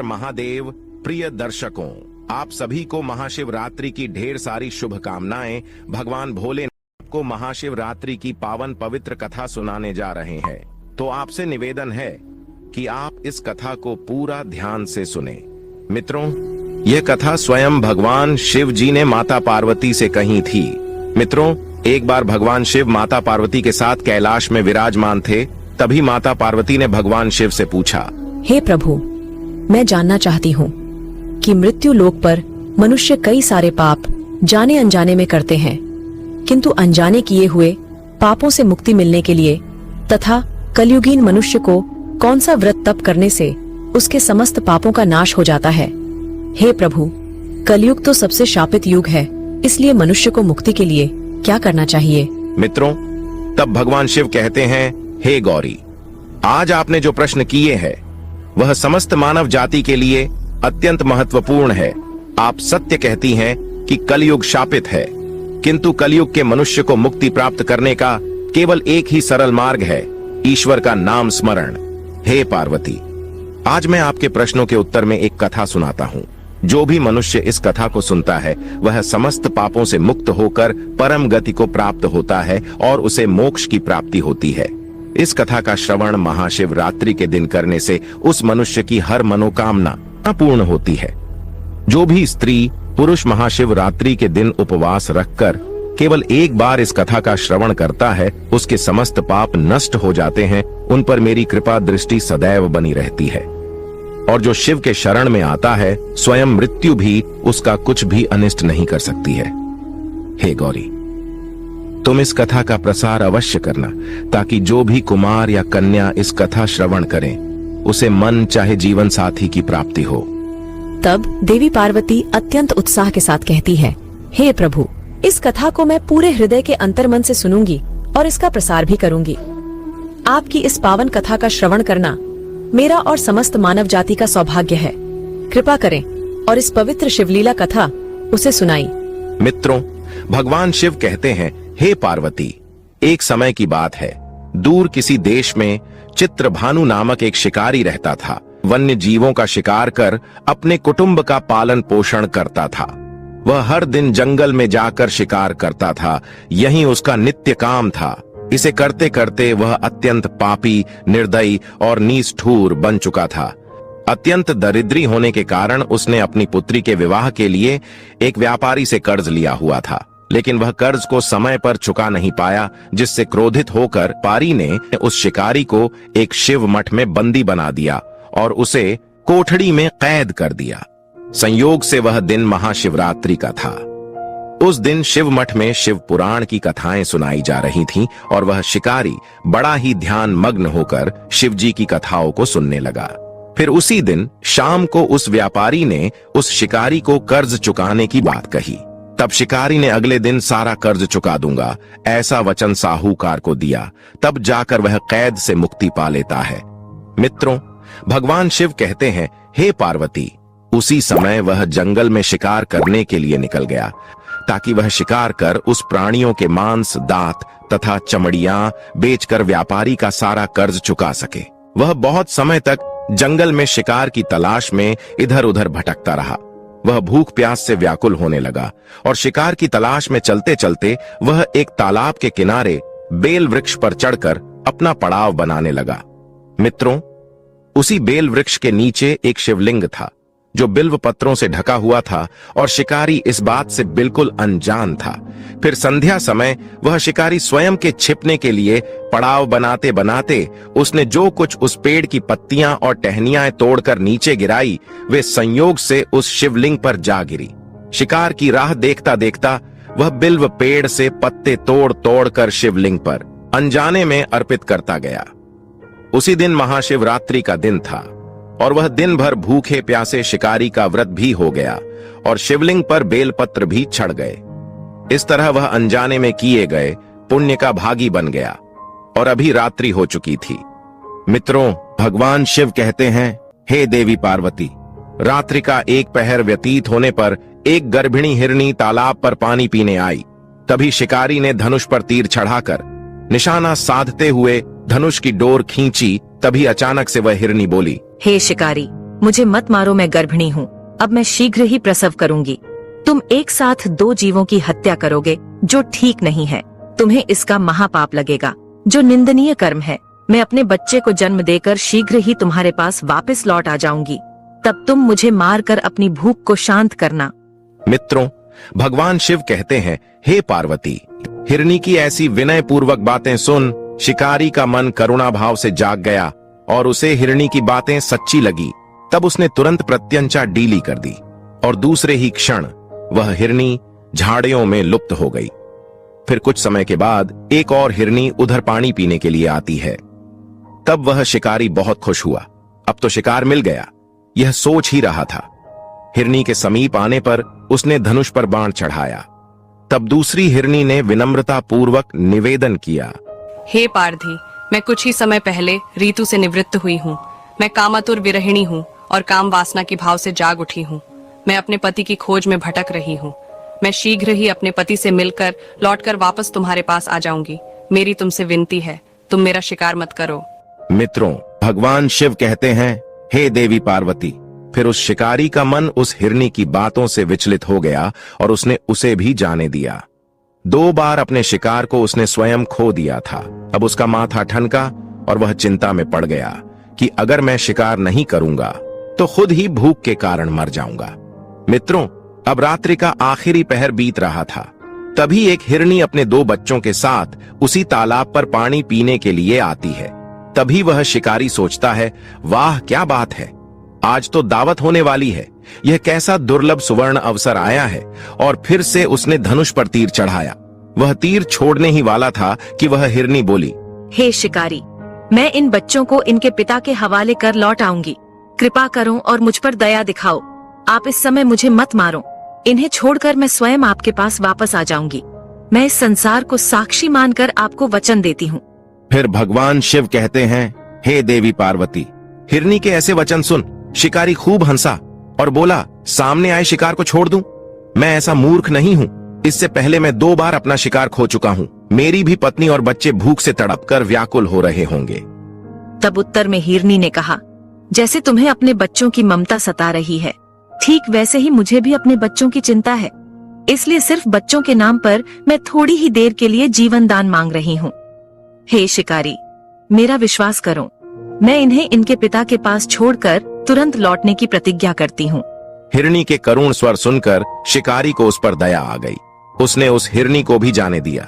महादेव, प्रिय दर्शकों, आप सभी को महाशिवरात्रि की ढेर सारी शुभकामनाएं। भगवान भोलेनाथ को महाशिवरात्रि की पावन पवित्र कथा सुनाने जा रहे हैं, तो आपसे निवेदन है कि आप इस कथा को पूरा ध्यान से सुने। मित्रों, यह कथा स्वयं भगवान शिव जी ने माता पार्वती से कही थी। मित्रों, एक बार भगवान शिव माता पार्वती के साथ कैलाश में विराजमान थे। तभी माता पार्वती ने भगवान शिव से पूछा, हे प्रभु, मैं जानना चाहती हूँ कि मृत्यु लोक पर मनुष्य कई सारे पाप जाने अनजाने में करते हैं, किंतु अनजाने किए हुए पापों से मुक्ति मिलने के लिए तथा कलयुगीन मनुष्य को कौन सा व्रत तप करने से उसके समस्त पापों का नाश हो जाता है। हे प्रभु, कलयुग तो सबसे शापित युग है, इसलिए मनुष्य को मुक्ति के लिए क्या करना चाहिए? मित्रों, तब भगवान शिव कहते हैं, हे गौरी, आज आपने जो प्रश्न किए हैं वह समस्त मानव जाति के लिए अत्यंत महत्वपूर्ण है। आप सत्य कहती हैं कि कलयुग शापित है, किंतु कलयुग के मनुष्य को मुक्ति प्राप्त करने का केवल एक ही सरल मार्ग है, ईश्वर का नाम स्मरण। हे पार्वती, आज मैं आपके प्रश्नों के उत्तर में एक कथा सुनाता हूँ। जो भी मनुष्य इस कथा को सुनता है वह समस्त पापों से मुक्त होकर परम गति को प्राप्त होता है और उसे मोक्ष की प्राप्ति होती है। इस कथा का श्रवण महाशिवरात्रि के दिन करने से उस मनुष्य की हर मनोकामना पूर्ण होती है। जो भी स्त्री पुरुष महाशिवरात्रि के दिन उपवास रखकर केवल एक बार इस कथा का श्रवण करता है, उसके समस्त पाप नष्ट हो जाते हैं। उन पर मेरी कृपा दृष्टि सदैव बनी रहती है। और जो शिव के शरण में आता है, स्वयं मृत्यु भी उसका कुछ भी अनिष्ट नहीं कर सकती है। हे गौरी, तुम इस कथा का प्रसार अवश्य करना, ताकि जो भी कुमार या कन्या इस कथा श्रवण करें उसे मन चाहे जीवन साथी की प्राप्ति हो। तब देवी पार्वती अत्यंत उत्साह के साथ कहती है, हे प्रभु, इस कथा को मैं पूरे हृदय के अंतर्मन से सुनूंगी और इसका प्रसार भी करूंगी। आपकी इस पावन कथा का श्रवण करना मेरा और समस्त मानव जाति का सौभाग्य है। कृपा करें और इस पवित्र शिवलीला कथा उसे सुनाई। मित्रों, भगवान शिव कहते हैं, हे पार्वती, एक समय की बात है, दूर किसी देश में चित्रभानु नामक एक शिकारी रहता था। वन्य जीवों का शिकार कर अपने कुटुंब का पालन पोषण करता था। वह हर दिन जंगल में जाकर शिकार करता था, यही उसका नित्य काम था। इसे करते करते वह अत्यंत पापी, निर्दयी और निष्ठुर बन चुका था। अत्यंत दरिद्री होने के कारण उसने अपनी पुत्री के विवाह के लिए एक व्यापारी से कर्ज लिया हुआ था, लेकिन वह कर्ज को समय पर चुका नहीं पाया, जिससे क्रोधित होकर व्यापारी ने उस शिकारी को एक शिव मठ में बंदी बना दिया और उसे कोठड़ी में कैद कर दिया। संयोग से वह दिन महाशिवरात्रि का था। उस दिन शिव मठ में शिव पुराण की कथाएं सुनाई जा रही थीं और वह शिकारी बड़ा ही ध्यान मग्न होकर शिव जी की कथाओं को सुनने लगा। फिर उसी दिन शाम को उस व्यापारी ने उस शिकारी को कर्ज चुकाने की बात कही। तब शिकारी ने अगले दिन सारा कर्ज चुका दूंगा ऐसा वचन साहूकार को दिया। तब जाकर वह कैद से मुक्ति पा लेता है। मित्रों, भगवान शिव कहते हैं, हे पार्वती, उसी समय वह जंगल में शिकार करने के लिए निकल गया, ताकि वह शिकार कर उस प्राणियों के मांस, दांत तथा चमड़ियां बेचकर व्यापारी का सारा कर्ज चुका सके। वह बहुत समय तक जंगल में शिकार की तलाश में इधर उधर भटकता रहा। वह भूख प्यास से व्याकुल होने लगा और शिकार की तलाश में चलते चलते वह एक तालाब के किनारे बेल वृक्ष पर चढ़कर अपना पड़ाव बनाने लगा। मित्रों, उसी बेल वृक्ष के नीचे एक शिवलिंग था जो बिल्व पत्रों से ढका हुआ था और शिकारी इस बात से बिल्कुल अनजान था। फिर संध्या समय वह शिकारी स्वयं के छिपने के लिए पड़ाव बनाते बनाते उसने जो कुछ उस पेड़ की पत्तियां और टहनियां तोड़कर नीचे गिराई, वे संयोग से उस शिवलिंग पर जा गिरी। शिकार की राह देखता देखता वह बिल्व पेड़ से पत्ते तोड़ तोड़ कर शिवलिंग पर अनजाने में अर्पित करता गया। उसी दिन महाशिवरात्रि का दिन था और वह दिन भर भूखे प्यासे शिकारी का व्रत भी हो गया और शिवलिंग पर बेलपत्र भी चढ़ गए। इस तरह वह अनजाने में किए गए पुण्य का भागी बन गया और अभी रात्रि हो चुकी थी। मित्रों, भगवान शिव कहते हैं, हे देवी पार्वती, रात्रि का एक पहर व्यतीत होने पर एक गर्भिणी हिरनी तालाब पर पानी पीने आई। तभी शिकारी ने धनुष पर तीर चढ़ाकर निशाना साधते हुए धनुष की डोर खींची। तभी अचानक से वह हिरनी बोली, हे शिकारी, मुझे मत मारो, मैं गर्भिणी हूँ। अब मैं शीघ्र ही प्रसव करूंगी। तुम एक साथ 2 जीवों की हत्या करोगे, जो ठीक नहीं है। तुम्हें इसका महापाप लगेगा, जो निंदनीय कर्म है। मैं अपने बच्चे को जन्म देकर शीघ्र ही तुम्हारे पास वापस लौट आ जाऊंगी। तब तुम मुझे मारकर अपनी भूख को शांत करना। मित्रों, भगवान शिव कहते हैं, हे पार्वती, हिरनी की ऐसी विनय पूर्वक बातें सुन शिकारी का मन करुणा भाव से जाग गया और उसे हिरनी की बातें सच्ची लगी। तब उसने तुरंत प्रत्यंचा डीली कर दी और दूसरे ही क्षण वह हिरनी झाड़ियों में लुप्त हो गई। फिर कुछ समय के बाद एक और हिरनी उधर पानी पीने के लिए आती है। तब वह शिकारी बहुत खुश हुआ, अब तो शिकार मिल गया, यह सोच ही रहा था। हिरनी के समीप आने पर उसने धनुष पर बाण चढ़ाया। तब दूसरी हिरनी ने विनम्रता पूर्वक निवेदन किया, हे पारधी, मैं कुछ ही समय पहले ऋतु से निवृत्त हुई हूँ। मैं कामातुर विरहिणी हूँ और काम वासना के भाव से जाग उठी हूँ। मैं अपने पति की खोज में भटक रही हूँ। मैं शीघ्र ही अपने पति से मिलकर लौटकर वापस तुम्हारे पास आ जाऊंगी। मेरी तुमसे विनती है, तुम मेरा शिकार मत करो। मित्रों, भगवान शिव कहते हैं, हे देवी पार्वती। फिर उस शिकारी का मन उस हिरनी की बातों से विचलित हो गया और उसने उसे भी जाने दिया। 2 बार अपने शिकार को उसने स्वयं खो दिया था। अब उसका माथा ठनका और वह चिंता में पड़ गया कि अगर मैं शिकार नहीं करूंगा तो खुद ही भूख के कारण मर जाऊंगा। मित्रों, अब रात्रि का आखिरी पहर बीत रहा था। तभी एक हिरनी अपने 2 बच्चों के साथ उसी तालाब पर पानी पीने के लिए आती है। तभी वह शिकारी सोचता है, वाह क्या बात है, आज तो दावत होने वाली है। यह कैसा दुर्लभ सुवर्ण अवसर आया है। और फिर से उसने धनुष पर तीर चढ़ाया। वह तीर छोड़ने ही वाला था कि वह हिरनी बोली, हे शिकारी, मैं इन बच्चों को इनके पिता के हवाले कर लौट आऊंगी। कृपा करो और मुझ पर दया दिखाओ। आप इस समय मुझे मत मारो। इन्हें छोड़कर मैं स्वयं आपके पास वापस आ जाऊंगी। मैं इस संसार को साक्षी मानकर आपको वचन देती हूँ। फिर भगवान शिव कहते हैं, हे देवी पार्वती, हिरनी के ऐसे वचन सुन शिकारी खूब हंसा और बोला, सामने आए शिकार को छोड़ दूं? मैं ऐसा मूर्ख नहीं हूं। इससे पहले मैं 2 बार अपना शिकार खो चुका हूं। मेरी भी पत्नी और बच्चे भूख से तड़पकर व्याकुल हो रहे होंगे। तब उत्तर में हिरनी ने कहा, जैसे तुम्हें अपने बच्चों की ममता सता रही है, ठीक वैसे ही मुझे भी अपने बच्चों की चिंता है। इसलिए सिर्फ बच्चों के नाम पर मैं थोड़ी ही देर के लिए जीवन दान मांग रही हूँ। हे शिकारी, मेरा विश्वास करो, मैं इन्हें इनके पिता के पास छोड़कर तुरंत लौटने की प्रतिज्ञा करती हूँ। हिरनी के करुण स्वर सुनकर शिकारी को उस पर दया आ गई। उसने उस हिरनी को भी जाने दिया।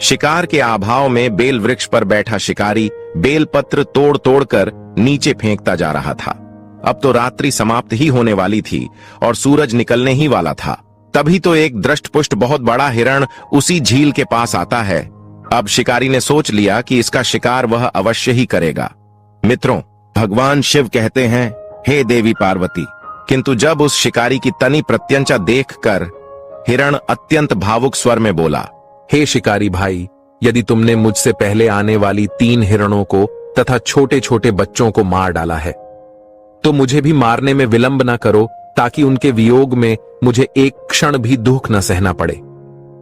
शिकार के अभाव में बेल वृक्ष पर बैठा शिकारी बेल पत्र तोड़ तोड़कर नीचे फेंकता जा रहा था। अब तो रात्रि समाप्त ही होने वाली थी और सूरज निकलने ही वाला था। तभी तो एक दृष्टपुष्ट बहुत बड़ा हिरण उसी झील के पास आता है। अब शिकारी ने सोच लिया कि इसका शिकार वह अवश्य ही करेगा। मित्रों, भगवान शिव कहते हैं, हे देवी पार्वती, किंतु जब उस शिकारी की तनी प्रत्यंचा देखकर हिरण अत्यंत भावुक स्वर में बोला, हे शिकारी भाई, यदि तुमने मुझसे पहले आने वाली 3 हिरणों को तथा छोटे छोटे बच्चों को मार डाला है, तो मुझे भी मारने में विलंब न करो, ताकि उनके वियोग में मुझे एक क्षण भी दुख न सहना पड़े।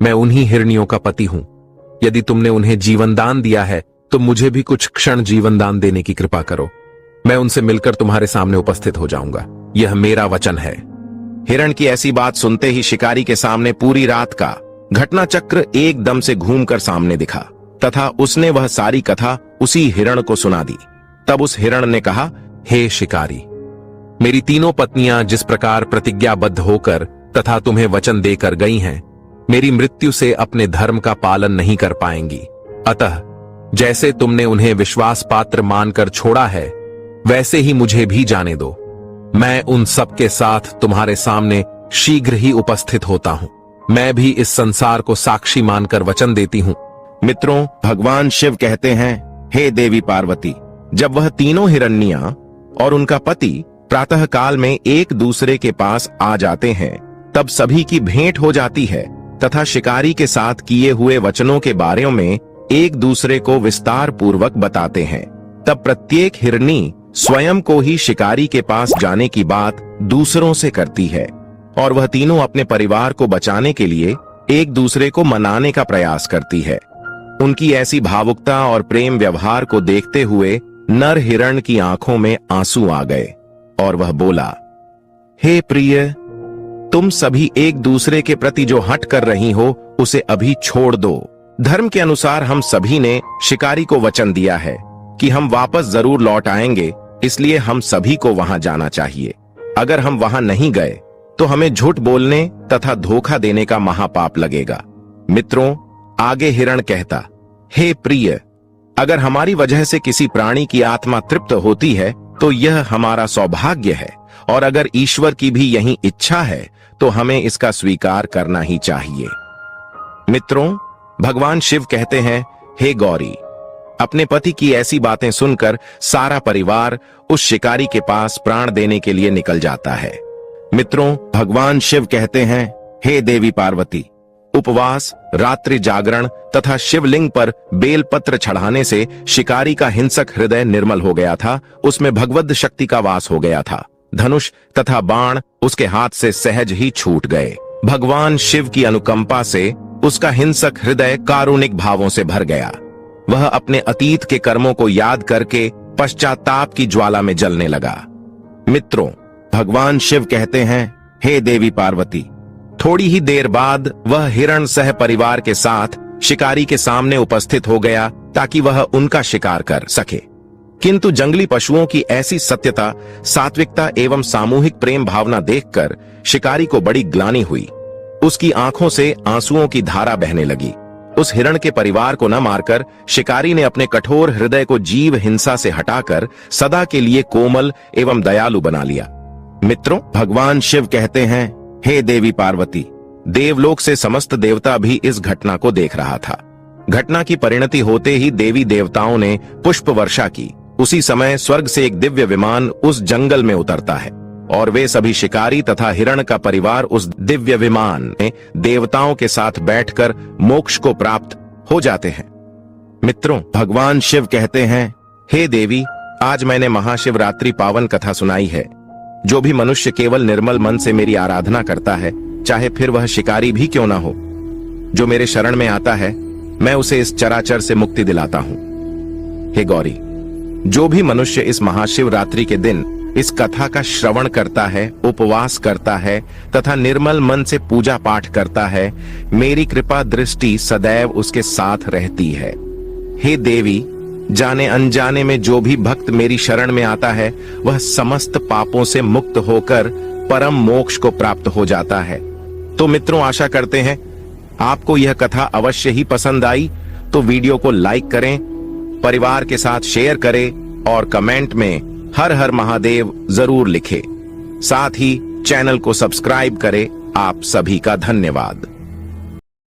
मैं उन्हीं हिरनियों का पति हूं। यदि तुमने उन्हें जीवन दान दिया है तो मुझे भी कुछ क्षण जीवन दान देने की कृपा करो। मैं उनसे मिलकर तुम्हारे सामने उपस्थित हो जाऊंगा। यह मेरा वचन है। हिरण की ऐसी बात सुनते ही शिकारी के सामने पूरी रात का घटना चक्र एकदम से घूमकर सामने दिखा तथा उसने वह सारी कथा उसी हिरण को सुना दी। तब उस हिरण ने कहा, हे शिकारी, मेरी 3 पत्नियां जिस प्रकार प्रतिज्ञाबद्ध होकर तथा तुम्हें वचन देकर गई हैं, मेरी मृत्यु से अपने धर्म का पालन नहीं कर पाएंगी। अतः जैसे तुमने उन्हें विश्वास पात्र मानकर छोड़ा है, वैसे ही मुझे भी जाने दो। मैं उन सब के साथ तुम्हारे सामने शीघ्र ही उपस्थित होता हूं। मैं भी इस संसार को साक्षी मानकर वचन देती हूं। मित्रों, भगवान शिव कहते हैं, हे देवी पार्वती, जब वह 3 हिरनियां और उनका पति प्रातः काल में एक दूसरे के पास आ जाते हैं, तब सभी की भेंट हो जाती है तथा शिकारी के साथ किए हुए वचनों के बारे में एक दूसरे को विस्तार पूर्वक बताते हैं। तब प्रत्येक हिरनी स्वयं को ही शिकारी के पास जाने की बात दूसरों से करती है और वह तीनों अपने परिवार को बचाने के लिए एक दूसरे को मनाने का प्रयास करती है। उनकी ऐसी भावुकता और प्रेम व्यवहार को देखते हुए नर हिरण की आंखों में आंसू आ गए। और वह बोला, हे प्रिय, तुम सभी एक दूसरे के प्रति जो हट कर रही हो उसे अभी छोड़ दो। धर्म के अनुसार हम सभी ने शिकारी को वचन दिया है कि हम वापस जरूर लौट आएंगे, इसलिए हम सभी को वहां जाना चाहिए। अगर हम वहां नहीं गए तो हमें झूठ बोलने तथा धोखा देने का महापाप लगेगा। मित्रों, आगे हिरण कहता, हे प्रिय, अगर हमारी वजह से किसी प्राणी की आत्मा तृप्त होती है तो यह हमारा सौभाग्य है, और अगर ईश्वर की भी यही इच्छा है तो हमें इसका स्वीकार करना ही चाहिए। मित्रों, भगवान शिव कहते हैं, हे गौरी, अपने पति की ऐसी बातें सुनकर सारा परिवार उस शिकारी के पास प्राण देने के लिए निकल जाता है। मित्रों, भगवान शिव कहते हैं, हे देवी पार्वती, उपवास, रात्रि जागरण तथा शिवलिंग पर बेलपत्र चढ़ाने से शिकारी का हिंसक हृदय निर्मल हो गया था, उसमें भगवद शक्ति का वास हो गया था। धनुष तथा बाण उसके हाथ से सहज ही छूट गए। भगवान शिव की अनुकंपा से उसका हिंसक हृदय कारुणिक भावों से भर गया। वह अपने अतीत के कर्मों को याद करके पश्चाताप की ज्वाला में जलने लगा। मित्रों, भगवान शिव कहते हैं, हे देवी पार्वती, थोड़ी ही देर बाद वह हिरण सह परिवार के साथ शिकारी के सामने उपस्थित हो गया ताकि वह उनका शिकार कर सके। किंतु जंगली पशुओं की ऐसी सत्यता, सात्विकता एवं सामूहिक प्रेम भावना देखकर शिकारी को बड़ी ग्लानि हुई। उसकी आंखों से आंसुओं की धारा बहने लगी। उस हिरण के परिवार को न मारकर शिकारी ने अपने कठोर हृदय को जीव हिंसा से हटाकर सदा के लिए कोमल एवं दयालु बना लिया। मित्रों, भगवान शिव कहते हैं, हे देवी पार्वती, देवलोक से समस्त देवता भी इस घटना को देख रहा था। घटना की परिणति होते ही देवी देवताओं ने पुष्प वर्षा की। उसी समय स्वर्ग से एक दिव्य विमान उस जंगल में उतरता है और वे सभी शिकारी तथा हिरण का परिवार उस दिव्य विमान में देवताओं के साथ बैठकर मोक्ष को प्राप्त हो जाते हैं। मित्रों, भगवान शिव कहते हैं, हे देवी, आज मैंने महाशिवरात्रि पावन कथा सुनाई है। जो भी मनुष्य केवल निर्मल मन से मेरी आराधना करता है, चाहे फिर वह शिकारी भी क्यों ना हो, जो मेरे शरण में आता है, मैं उसे इस चराचर से मुक्ति दिलाता हूं। हे गौरी, जो भी मनुष्य इस महाशिवरात्रि के दिन इस कथा का श्रवण करता है, उपवास करता है तथा निर्मल मन से पूजा पाठ करता है, मेरी कृपा दृष्टि सदैव उसके साथ रहती है। हे देवी, जाने अनजाने में जो भी भक्त मेरी शरण में आता है, वह समस्त पापों से मुक्त होकर परम मोक्ष को प्राप्त हो जाता है। तो मित्रों, आशा करते हैं आपको यह कथा अवश्य ही पसंद आई। तो वीडियो को लाइक करें, परिवार के साथ शेयर करें और कमेंट में हर हर महादेव जरूर लिखें। साथ ही चैनल को सब्सक्राइब करें। आप सभी का धन्यवाद।